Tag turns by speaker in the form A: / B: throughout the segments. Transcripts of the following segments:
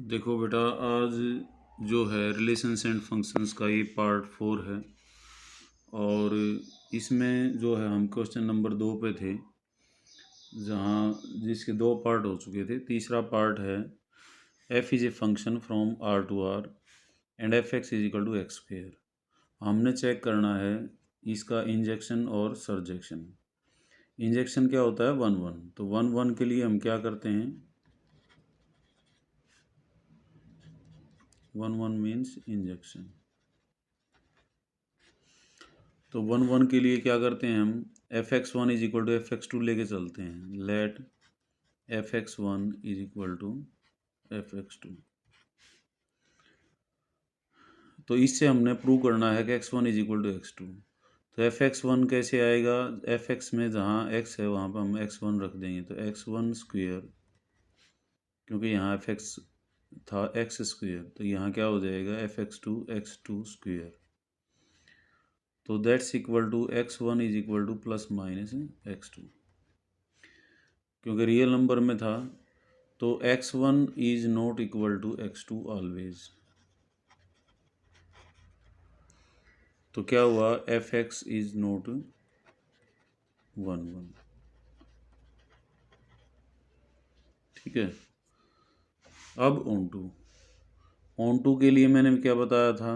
A: देखो बेटा, आज जो है रिलेशंस एंड फंक्शंस का ये पार्ट 4 है। और इसमें जो है हम क्वेश्चन नंबर 2 पे थे, जहाँ जिसके 2 पार्ट हो चुके थे। तीसरा पार्ट है f is a function from R to R and f x is equal to x square. हमने चेक करना है इसका इंजेक्शन और सरजेक्शन। इंजेक्शन क्या होता है? 1 1। तो 1 1 के लिए हम क्या करते हैं? 1 1 मीन्स इंजेक्शन। तो 1 1 के लिए क्या करते हैं हम? f(x1) is equal to f(x2) लेके चलते हैं। Let f(x1) is equal to f(x2). तो इससे हमने प्रूव करना है कि x1 is equal to x2। तो f(x1) कैसे आएगा? f(x) में जहाँ x है वहाँ पर हम x1 रख देंगे, तो x1 स्क्वेयर, क्योंकि यहाँ f(x) था x स्क्वेयर, तो यहाँ क्या हो जाएगा? f(x2) x2 square. तो that's equal to x1 is equal to plus minus x2, क्योंकि रियल नंबर में था। तो x1 is not equal to x2 always. तो क्या हुआ? f(x) is not 1 1। ठीक है। अब ऑन टू के लिए मैंने क्या बताया था?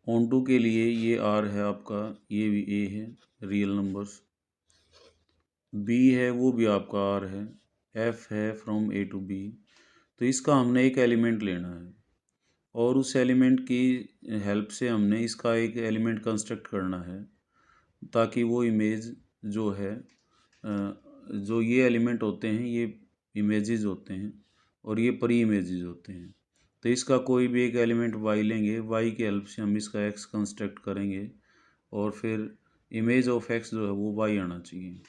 A: ऑन टू के लिए ये r है आपका, ये भी a है, रियल नंबर्स। b है, वो भी आपका r है। f है फ्रॉम a टू b। तो इसका हमने एक एलिमेंट लेना है, और उस एलिमेंट की हेल्प से हमने इसका एक एलिमेंट कंस्ट्रक्ट करना है, ताकि वो इमेज जो है, जो ये एलिमेंट होते हैं ये इमेजेस होते हैं, और ये परी इमेजेस होते हैं। तो इसका कोई भी एक एलिमेंट y लेंगे, y की हेल्प से हम इसका x कंस्ट्रक्ट करेंगे, और फिर इमेज ऑफ x जो है वो y आना चाहिए।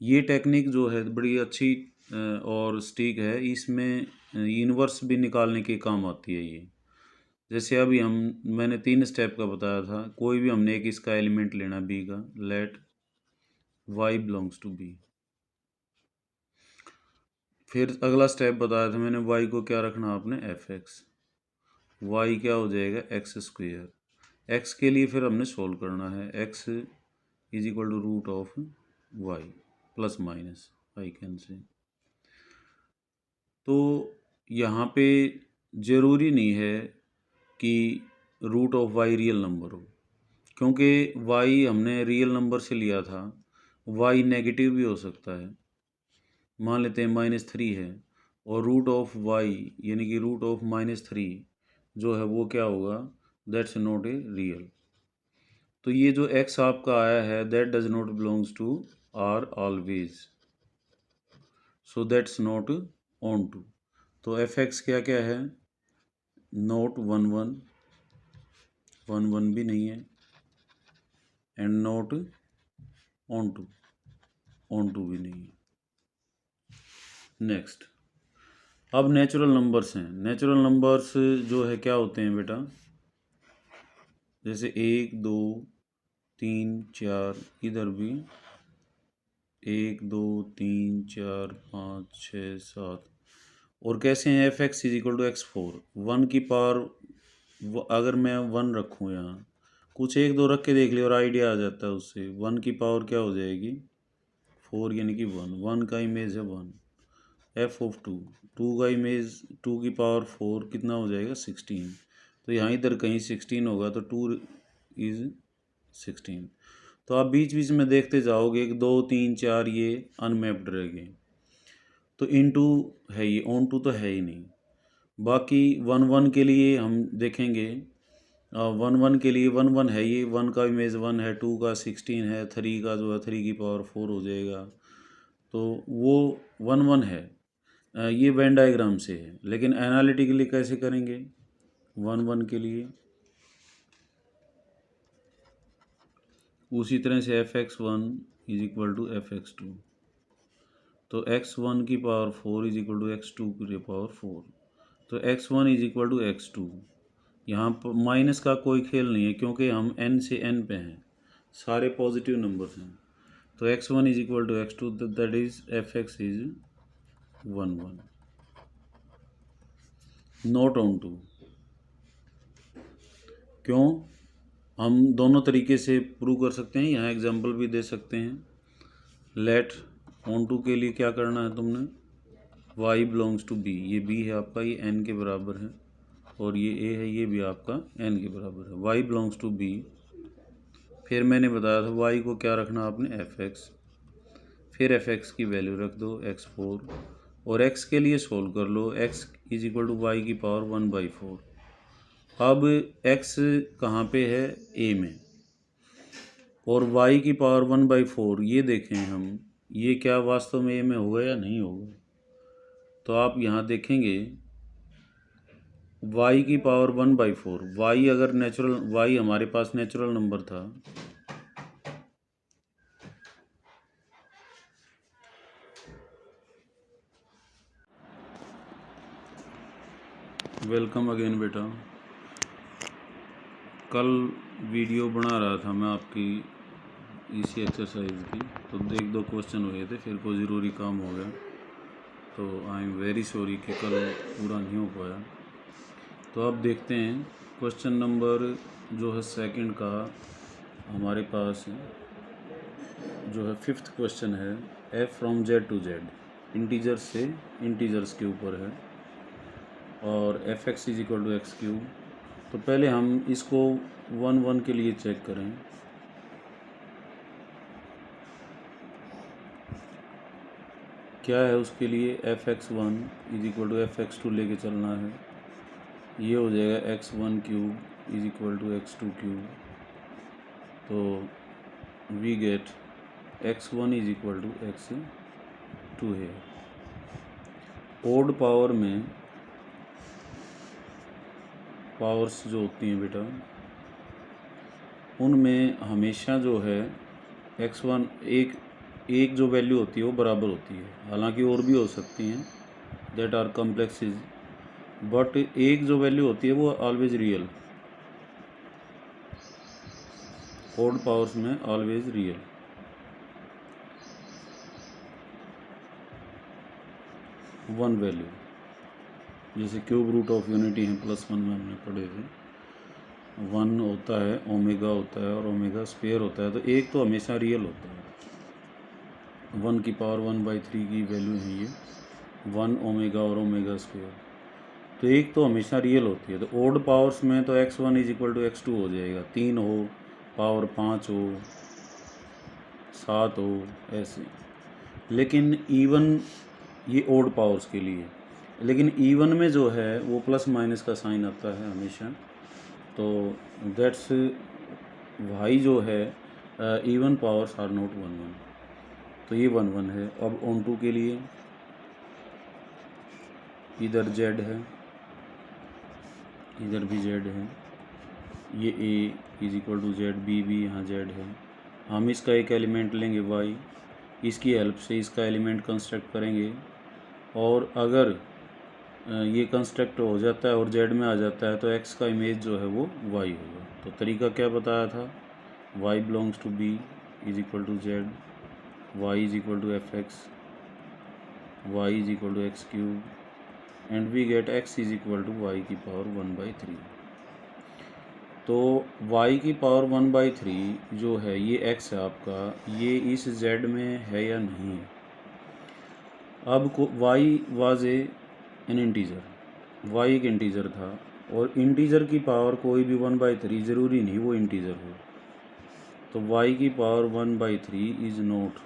A: ये टेक्निक जो है बड़ी अच्छी और स्टिक है। इसमें इन्वर्स भी निकालने के काम आती है ये। जैसे अभी मैंने 3 स्टेप का बताया था। कोई भी हमने एक इसका एलिमेंट लेना b का, let y belongs to b। फिर अगला स्टेप बताया था मैंने, y को क्या रखना आपने? f(x). y क्या हो जाएगा? x square. x के लिए फिर हमने सोल्व करना है। x is equal to root of y plus minus I can say. तो यहाँ पे ज़रूरी नहीं है कि root of y real number हो, क्योंकि y हमने रियल नंबर से लिया था। y नेगेटिव भी हो सकता है। मान लेते हैं -3 है, और रूट ऑफ y यानी कि रूट ऑफ -3 जो है वो क्या होगा? That's not a real. तो ये जो x आपका आया है, that does not belongs to r always, so that's not onto. तो f(x) क्या क्या है? नॉट 1 1, 1 1 भी नहीं है, एंड नॉट ऑन टू भी नहीं है। नेक्स्ट, अब नेचुरल नंबर्स हैं। नेचुरल नंबर्स जो है क्या होते हैं बेटा? जैसे 1 2 3 4, इधर भी 1 2 3 4 5 6 7। और कैसे हैं? f(x) is equal to x4। 1 की पावर अगर मैं 1 रखूँ, यहाँ कुछ 1 2 रख के देख लिया और आइडिया आ जाता है उससे। 1 की पावर क्या हो जाएगी? 4, यानी कि 1। 1 का इमेज है 1। f(2), 2 का इमेज 2 की पावर 4 कितना हो जाएगा? 16। तो यहाँ इधर कहीं 16 होगा, तो 2 इज 16। तो आप बीच बीच में देखते जाओगे कि 2 3 4 ये अनमैप्ड रह गए। तो इनटू है, ये ऑन टू तो है ही नहीं। बाकी 1 1 के लिए हम देखेंगे। 1 1 के लिए 1 1 है, ये 1 का इमेज 1 है, 2 का 16 है, 3 का जो है 3 की पावर 4 हो जाएगा। तो वो 1 1 है। ये वेन डायग्राम से है, लेकिन एनालिटिकली कैसे करेंगे 1 1 के लिए? उसी तरह से f(x1) is equal to f(x2). तो x1 की power 4 is equal to x2 की पावर 4। तो x1 is equal to x2। यहाँ पर माइनस का कोई खेल नहीं है, क्योंकि हम n से n पे हैं, सारे पॉजिटिव नंबर्स हैं। तो x1 is equal to x2, that is f(x) is 1 1। Not onto. क्यों? हम दोनों तरीके से प्रूव कर सकते हैं, यहाँ एग्जांपल भी दे सकते हैं। लेट ऑन टू के लिए क्या करना है तुमने, y बिलोंग्स टू b, ये b है आपका, ये n के बराबर है, और ये a है, ये भी आपका n के बराबर है। y बिलोंग्स टू b, फिर मैंने बताया था y को क्या रखना आपने, fx, फिर fx की वैल्यू रख दो x4, और x के लिए सोल्व कर लो, x is equal to y की पावर 1/4। अब x कहाँ पे है, a में, और y की पावर 1/4 ये देखें हम, ये क्या वास्तव में a में होगा या नहीं होगा। तो आप यहाँ देखेंगे y की पावर 1/4, y अगर नेचुरल, y हमारे पास नेचुरल नंबर था, वेलकम अगेन बेटा। कल वीडियो बना रहा था मैं आपकी इसी एक्सरसाइज की, तो एक दो क्वेश्चन हुए थे, फिर कोई ज़रूरी काम हो गया, तो आई एम वेरी सॉरी कि कल पूरा नहीं हो पाया। तो अब देखते हैं क्वेश्चन नंबर जो है सेकंड का हमारे पास जो है 5th क्वेश्चन है, f from z to z, integer से इंटीजर्स के ऊपर है, और fx is equal to x cube. तो पहले हम इसको 1 के लिए चेक करें। क्या है उसके लिए, fx1 is equal to fx2 लेके चलना है, ये हो जाएगा x1 cube is equal to x2 cube. तो we get x1 is equal to x2 है। ओड पावर में पावर्स जो होती हैं बेटा, उनमें हमेशा जो है x1 एक जो वैल्यू होती है वो बराबर होती है, हालांकि और भी हो सकती हैं, दैट आर कॉम्प्लेक्सेस, बट एक जो वैल्यू होती है वो ऑलवेज रियल, ओड पावर्स में ऑलवेज रियल। वन वैल्यू, जैसे क्यूब रूट ऑफ यूनिटी है +1 में हमने पढ़े थे, 1 होता है, ओमेगा होता है और ओमेगा स्क्वायर होता है, तो एक तो हमेशा रियल होता है। 1 की पावर 1/3 की वैल्यू है ये, 1 ओमेगा और ओमेगा स्क्वायर, तो एक तो हमेशा रियल होती है। तो ओड पावर्स में तो x1 is equal to x2 हो जाएगा, 3 हो, पावर 5 हो, 7 हो, ऐसे। लेकिन इवन, ये ओड पावर्स के लिए, लेकिन इवन में जो है वो प्लस माइनस का साइन आता है हमेशा, तो दैट्स वाई जो है इवन पावर्स आर नॉट 1 1, तो ये 1 1 है। अब ऑन टू के लिए इधर z है, इधर भी z है, ये a is equal to z, b भी यहाँ z है। हम इसका एक एलिमेंट लेंगे y, इसकी हेल्प से इसका एलिमेंट कंस्ट्रक्ट करेंगे, और अगर ये कंस्ट्रक्ट हो जाता है और z में आ जाता है, तो x का इमेज जो है वो y होगा। तो तरीका क्या बताया था, y belongs to b is equal to z, y is equal to fx, y is equal to x cube, and we get x is equal to y की पावर 1/3। तो y की पावर 1/3 जो है ये x है आपका, ये इस z में है या नहीं है। अब y was an integer, y एक इंटीजर था, और इंटीजर की पावर कोई भी 1/3 ज़रूरी नहीं वो इंटीजर हो, तो y की power 1/3 is not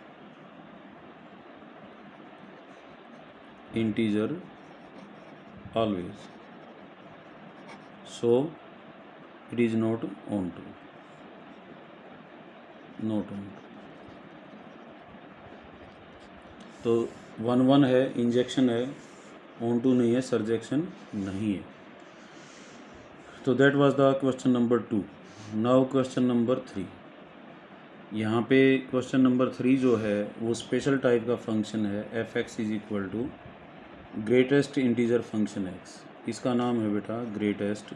A: integer always, so it is not onto, not onto. तो 1 1 है, इंजेक्शन है, ऑन टू नहीं है, सरजेक्शन नहीं है। तो that was the question number 2। Now question number 3। यहाँ पे क्वेश्चन नंबर 3 जो है वो स्पेशल टाइप का फंक्शन है, f(x) is equal to greatest integer function x। इसका नाम है बेटा ग्रेटेस्ट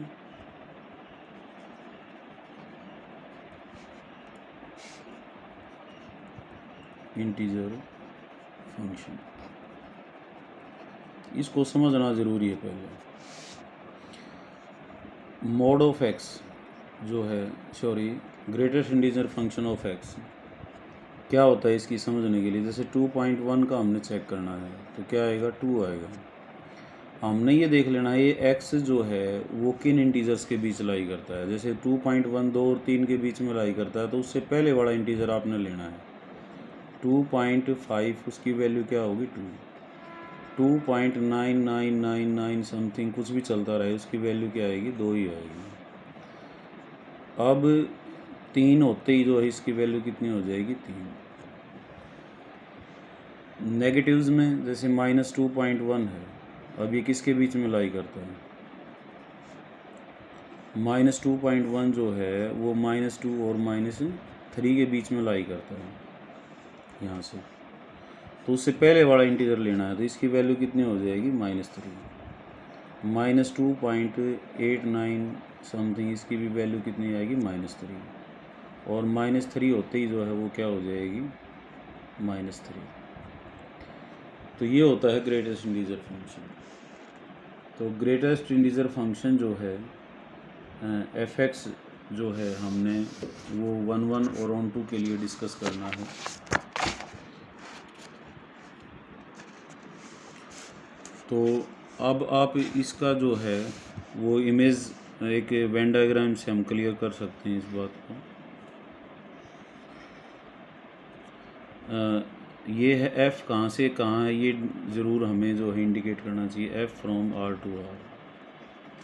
A: इंटीजर फंक्शन। इसको समझना ज़रूरी है पहले। मोड ऑफ एक्स जो है, sorry, greatest integer function of x क्या होता है इसकी समझने के लिए, जैसे 2.1 का हमने चेक करना है तो क्या आएगा, 2 आएगा। हमने ये देख लेना है ये x जो है वो किन इंटीजर्स के बीच लाई करता है। जैसे 2.1 2 और 3 के बीच में लाई करता है तो उससे पहले वाला इंटीजर आपने लेना है। 2.5 उसकी वैल्यू क्या होगी, 2.9999 समथिंग कुछ भी चलता रहे उसकी वैल्यू क्या आएगी, 2 ही आएगी। अब 3 होते ही जो है इसकी वैल्यू कितनी हो जाएगी, 3। नेगेटिव्स में जैसे -2.1 है, अब ये किसके बीच में लाई करता है, -2.1 जो है वो -2 और -3 के बीच में लाई करता है यहाँ से। तो उससे पहले वाला इंटीजर लेना है तो इसकी वैल्यू कितनी हो जाएगी, -3। -2.89 समथिंग इसकी भी वैल्यू कितनी आएगी, -3। और -3 होते ही जो है वो क्या हो जाएगी, -3। तो ये होता है ग्रेटेस्ट इंटीजर फंक्शन। तो ग्रेटेस्ट इंटीजर फंक्शन जो है f(x) जो है हमने वो 1 1 और ऑन 2 के लिए डिस्कस करना है। तो अब आप इसका जो है वो इमेज एक वेन डायग्राम से हम क्लियर कर सकते हैं इस बात को। ये है f कहाँ से कहाँ है, ये ज़रूर हमें जो है इंडिकेट करना चाहिए, f from R to R।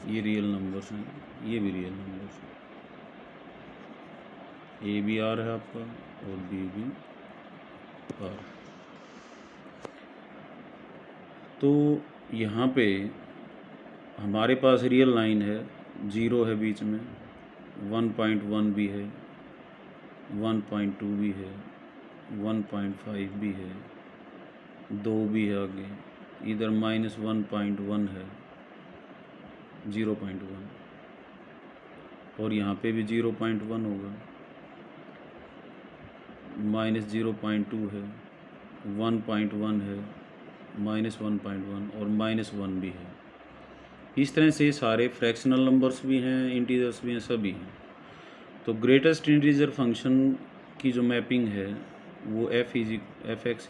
A: ये रियल नंबर्स हैं, ये भी रियल नंबर्स हैं, A भी R है आपका और B भी R। तो यहाँ पे हमारे पास रियल लाइन है, 0 है बीच में, 1.1 भी है, 1.2 भी है, 1.5 भी है, 2 भी है, आगे इधर -1.1 है, 0.1 और यहाँ पे भी 0.1 होगा, -0.2 है, 1.1 है, -1.1 और -1 भी है। इस तरह से सारे फ्रैक्शनल नंबर्स भी हैं, इंटीजर्स भी हैं, सभी हैं। तो ग्रेटेस्ट इंटीजर फंक्शन की जो मैपिंग है वो f(x)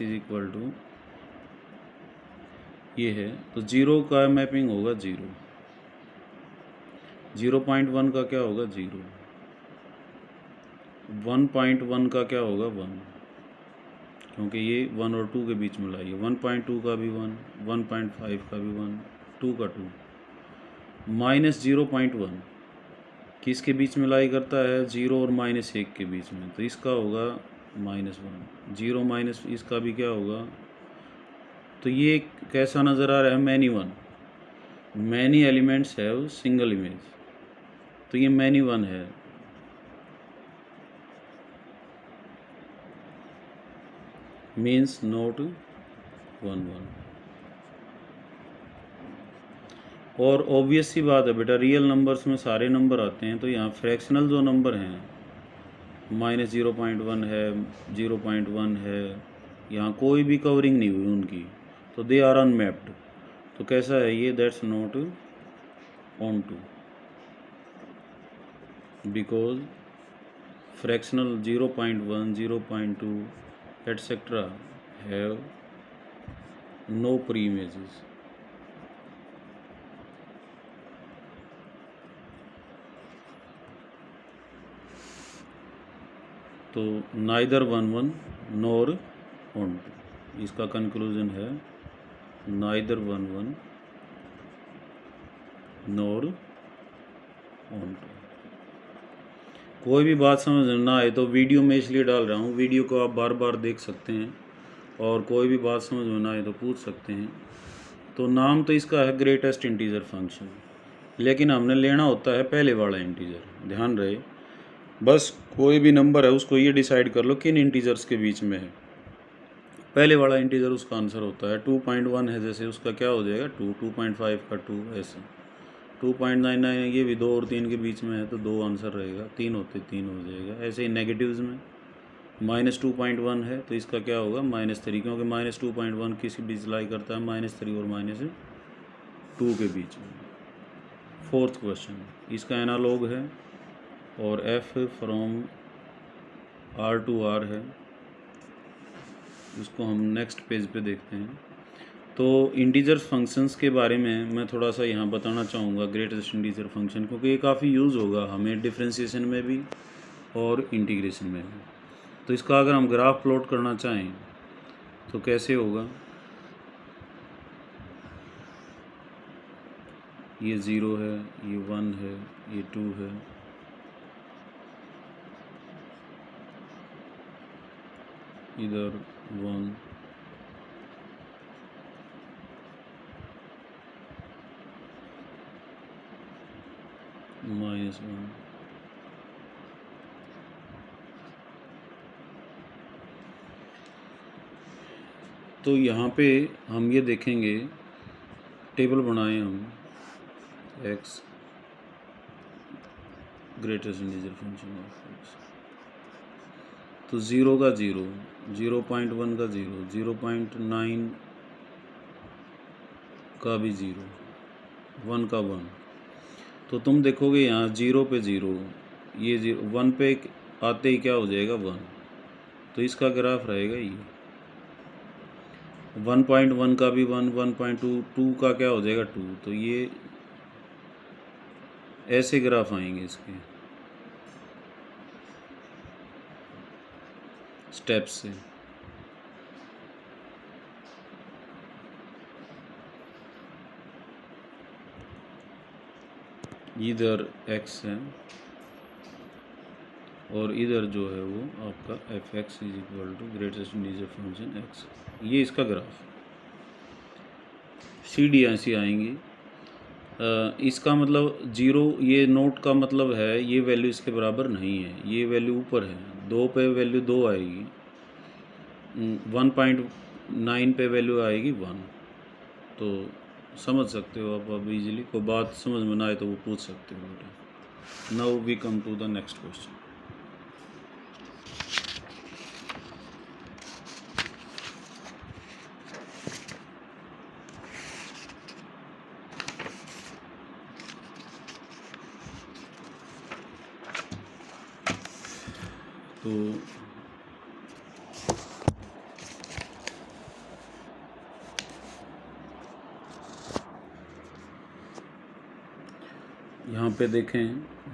A: ये है, तो 0 का मैपिंग होगा 0, 0.1 का क्या होगा, 0, 1.1 का क्या होगा, 1, क्योंकि ये 1 और 2 के बीच में लाई है, 1.2 का भी 1, 1.5 का भी 1, 2 का 2, -0.1 किसके बीच में लाई करता है, 0 और -1 के बीच में, तो इसका होगा -1, 0 माइनस इसका भी क्या होगा। तो ये कैसा नज़र आ रहा है, many elements have single image, तो ये मैनी 1 है। Means note 1 1। और ऑब्वियस सी बात है बेटा, रियल नंबर्स में सारे नंबर आते हैं, तो यहाँ फ्रैक्शनल जो नंबर हैं -0.1 है, 0.1 है, यहाँ कोई भी कवरिंग नहीं हुई उनकी, तो दे आर अनमैप्ड। तो कैसा है ये, that's not onto, because fractional 0.1 0.2 etcetera have no preimages. तो नाइदर 1 1 नॉर ऑन 2, इसका कंक्लूजन है नाइदर 1 1 नॉर ऑन 2। कोई भी बात समझ ना आए तो वीडियो में इसलिए डाल रहा हूँ, वीडियो को आप बार बार देख सकते हैं और कोई भी बात समझ में ना आए तो पूछ सकते हैं। तो नाम तो इसका है ग्रेटेस्ट इंटीजर फंक्शन, लेकिन हमने लेना होता है पहले वाला इंटीजर। ध्यान रहे, बस कोई भी नंबर है उसको ये डिसाइड कर लो किन इंटीजर्स के बीच में है, पहले वाला इंटीजर उसका आंसर होता है। 2.1 है जैसे, उसका क्या हो जाएगा, 2, 2.5 का 2, ऐसे 2.99 ये भी 2 और 3 के बीच में है तो 2 आंसर रहेगा, 3 होते 3 हो जाएगा। ऐसे ही नेगेटिव्स में -2.1 है तो इसका क्या होगा, -3, क्योंकि -2.1 किसी बीच लाई करता है, -3 और -2 के बीच में। 4th क्वेश्चन, इसका एनालॉग है और f from R to R है। इसको हम नेक्स्ट पेज पे देखते हैं। तो इंटीजर फंक्शंस के बारे में मैं थोड़ा सा यहाँ बताना चाहूँगा, ग्रेटेस्ट इंटीजर फंक्शन, क्योंकि ये काफ़ी यूज़ होगा हमें डिफरेंशिएशन में भी और इंटीग्रेशन में भी। तो इसका अगर हम ग्राफ प्लॉट करना चाहें तो कैसे होगा, ये 0 है, ये 1 है, ये 2 है, इधर 1, -1, तो यहाँ पे हम ये देखेंगे, टेबल बनाए हम x greatest integer function of x, तो 0 का 0, 0.1 का 0, 0.9 का भी 0, 1 का 1। तो तुम देखोगे यहाँ 0 पे 0, ये 0 1 पे आते ही क्या हो जाएगा 1, तो इसका ग्राफ रहेगा ये। 1.1 का भी 1, 1.2, 2 का क्या हो जाएगा 2, तो ये ऐसे ग्राफ आएंगे इसके स्टेप्स से। इधर x है और इधर जो है वो आपका f(x) is equal to greatest integer function x, ये इसका ग्राफ। सी डी ऐसी आएंगी। इसका मतलब 0, ये नोट का मतलब है ये वैल्यू इसके बराबर नहीं है, ये वैल्यू ऊपर है। 2 पे वैल्यू 2 आएगी, 1.9 पे वैल्यू आएगी 1। तो समझ सकते हो आप इजीली, कोई बात समझ में ना आए तो वो पूछ सकते हो बेटा। Now we come to the next question. तो यहाँ पे देखें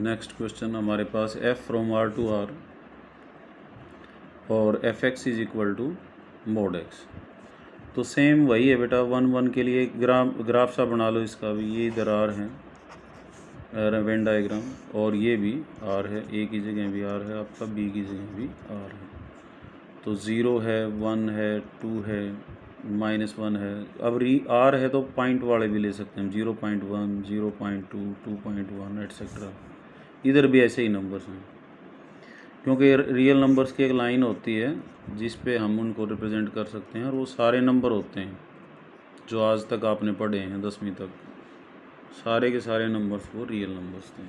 A: नेक्स्ट क्वेश्चन हमारे पास f from R to R और f(x) is equal to mod x। तो सेम वही है बेटा, 1 1 के लिए ग्राफ सा बना लो इसका भी। ये इधर R है, वेन डायग्राम, और ये भी R है, A की जगह भी R है आपका, B की जगह भी R है। तो 0 है, 1 है, 2 है, -1 है। अब R है तो पॉइंट वाले भी ले सकते हैं, 0.1, 0.2, 2.1 एट्सेट्रा। इधर भी ऐसे ही नंबर्स हैं, क्योंकि रियल नंबर्स की एक लाइन होती है जिस पे हम उनको रिप्रेजेंट कर सकते हैं, और वो सारे नंबर होते हैं जो आज तक आपने पढ़े हैं 10वीं तक, सारे के सारे नंबर्स वो रियल नंबर्स थे।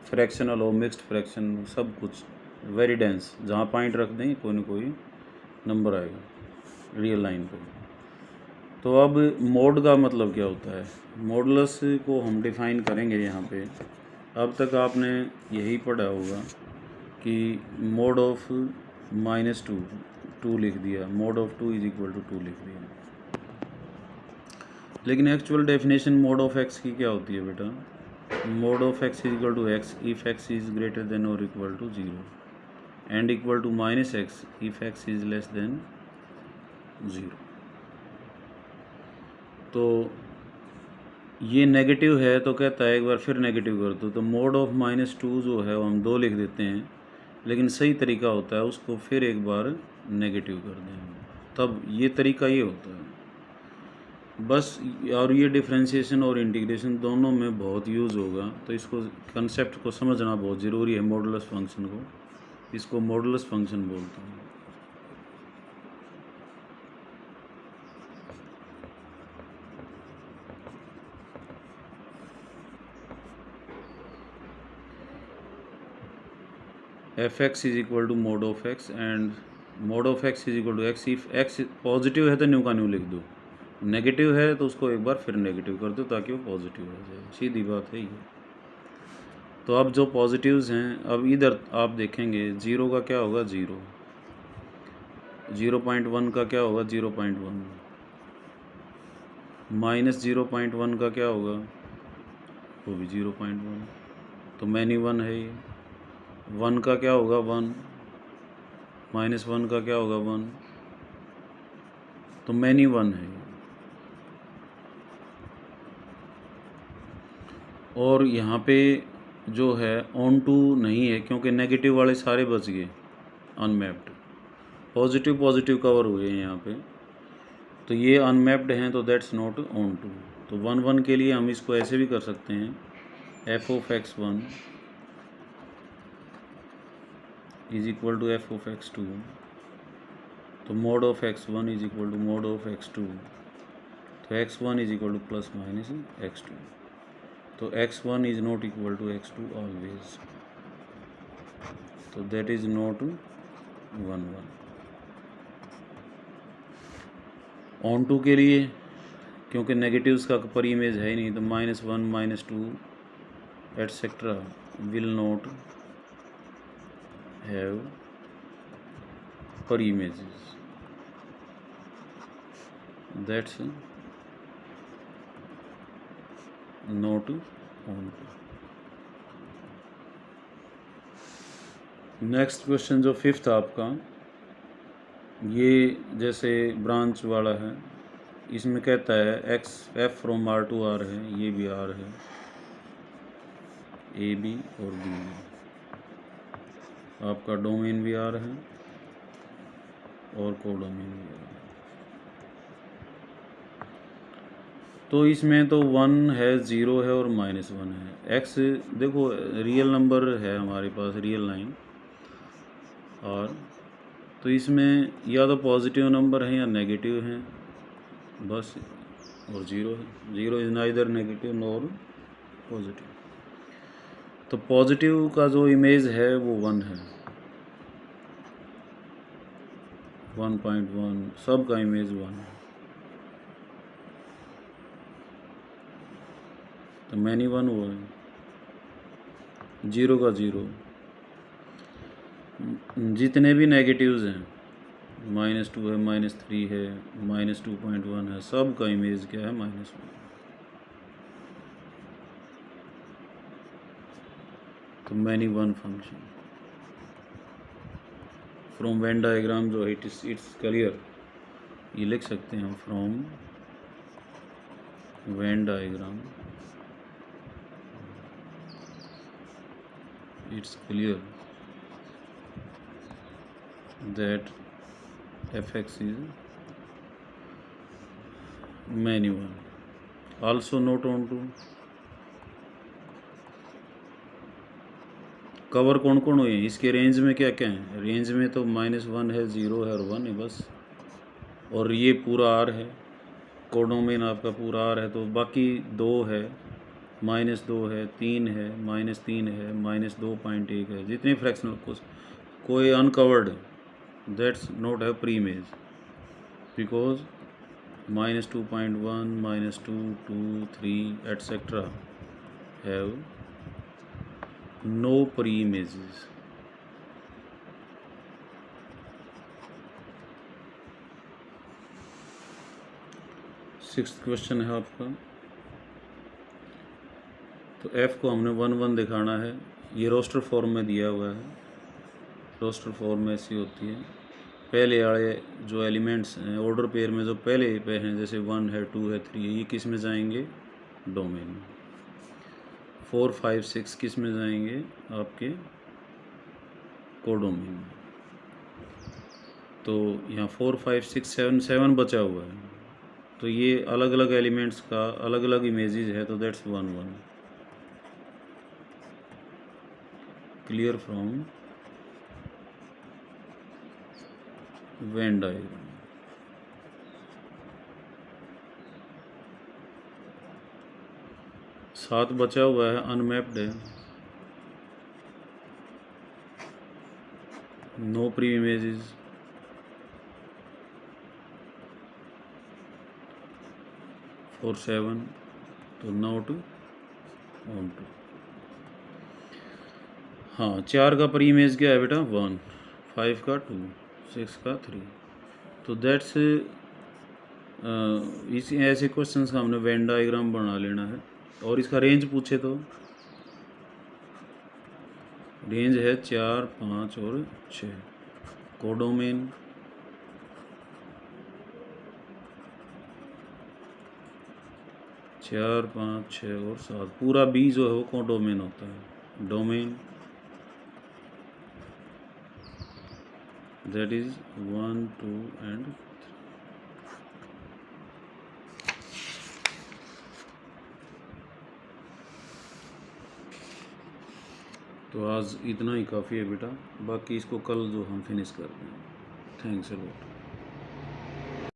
A: फ्रैक्शनल हो, मिक्स्ड फ्रैक्शन, सब कुछ वेरी डेंस, जहाँ पॉइंट रख दें कोई ना कोई नंबर आएगा रियल लाइन पे। तो अब मोड का मतलब क्या होता है, मॉडुलस को हम डिफ़ाइन करेंगे यहाँ पे। अब तक आपने यही पढ़ा होगा कि मोड ऑफ -2 लिख दिया, mod of 2 is equal to 2 लिख दिया। लेकिन actual definition mod of x की क्या होती है बेटा, mod of x is equal to x if x is greater than और equal to 0 and equal to -x if x is less than 0। तो ये नेगेटिव है तो कहता है एक बार फिर नेगेटिव कर दो, तो मोड ऑफ -2 जो है वो हम 2 लिख देते हैं, लेकिन सही तरीका होता है उसको फिर एक बार नेगेटिव कर दें, तब ये तरीका ये होता है बस। और ये डिफरेंशिएशन और इंटीग्रेशन दोनों में बहुत यूज़ होगा, तो इसको कंसेप्ट को समझना बहुत ज़रूरी है। मॉडुलस फंक्शन को, इसको मॉडुलस फंक्शन बोलते हैं। f(x) is equal to mod of x and mod of x is equal to x if x positive है तो न्यू का न्यू लिख दो, नेगेटिव है तो उसको एक बार फिर नेगेटिव कर दो ताकि वो पॉजिटिव हो जाए, सीधी बात है ये। तो अब जो पॉजिटिव्स हैं, अब इधर आप देखेंगे 0 का क्या होगा 0, 0.1 का क्या होगा 0.1, -0.1 का क्या होगा वो भी 0.1, तो मैनी 1 है ये। 1 का क्या होगा 1, -1 का क्या होगा 1, तो मैनी 1 है। और यहाँ पे जो है ऑन टू नहीं है क्योंकि नेगेटिव वाले सारे बच गए अनमैप्ड, पॉजिटिव पॉजिटिव कवर हुए हैं यहाँ पे, तो ये अनमैप्ड हैं तो दैट्स नॉट ऑन टू। तो 1 1 के लिए हम इसको ऐसे भी कर सकते हैं, f(x1) is equal to f(x2), तो mod of x1 is equal to mod of x2, तो x1 is equal to plus minus x2, तो x1 is not equal to x2 always, तो that is not 1 1। Onto के लिए क्योंकि negatives का पर image है ही नहीं, तो -1 -2 etcetera will not have preimages, that's not onto. Next question जो 5th आपका, ये जैसे ब्रांच वाला है, इसमें कहता है f from R to R है, ये भी R है, A B और B, आपका डोमेन भी R है और कोडोमेन भी R है। तो इसमें तो 1 है, 0 है और -1 है। x देखो रियल नंबर है हमारे पास, रियल लाइन, और तो इसमें या तो पॉजिटिव नंबर है या नेगेटिव हैं बस, और 0 है। 0 is neither negative nor positive. तो पॉजिटिव का जो इमेज है वो 1 है, 1.1, सब का इमेज 1 है, तो मैनी 1 हुआ है, 0 का 0। जितने भी नेगेटिव्स हैं, -2 है, -3 है, -2.1 है, सब का इमेज क्या है -1। तो many 1 function from Venn diagram जो है इट्स क्लियर, ये लिख सकते हैं हम, from Venn diagram it's clear that f(x) is many 1, also not on to। Cover कौन कौन हुए हैं इसके रेंज में, क्या क्या है रेंज में, तो -1 है, 0 है और 1 है बस, और ये पूरा R है, कोडोमेन आपका पूरा R है, तो बाकी 2 है, -2 है, 3 है, -3 है, -2.1 है, जितने फ्रैक्शनल कोई uncovered, that's not have preimages because -2.1, -2, 2, 3 etcetera have no preimages. Sixth question है आपका, तो f को हमने 1 1 दिखाना है, ये रोस्टर फॉर्म में दिया हुआ है, रोस्टर फॉर्म में ऐसी होती है, पहले वाले जो एलिमेंट्स हैं ऑर्डर पेयर में जो पहले पे हैं, जैसे 1 है, 2 है, 3 है, ये किस में जाएंगे डोमेन में, 4 5 6 किस में जाएंगे आपके कोडोमेन में। तो यहाँ 4 5 6 7 बचा हुआ है, तो ये अलग अलग एलिमेंट्स का अलग अलग इमेजेस है, तो that's 1 1 clear from Venn diagram. सात बचा हुआ है, अनमैप्ड है, नो प्री इमेजेस, और 7 तो नॉट ऑन टू। हाँ 4 का पर इमेज क्या है बेटा 1, 5 का 2, 6 का 3। तो दैट्स इस ऐसे क्वेश्चंस का हमने वेन डायग्राम बना लेना है। और इसका रेंज पूछे तो रेंज है 4, 5 और 6। कोडोमेन 4, 5, 6 और 7, पूरा B जो है वो कोडोमेन होता है। Domain that is 1, 2 and 3। तो आज इतना ही काफ़ी है बेटा, बाकी इसको कल जो हम फिनिश करते हैं। Thanks a lot.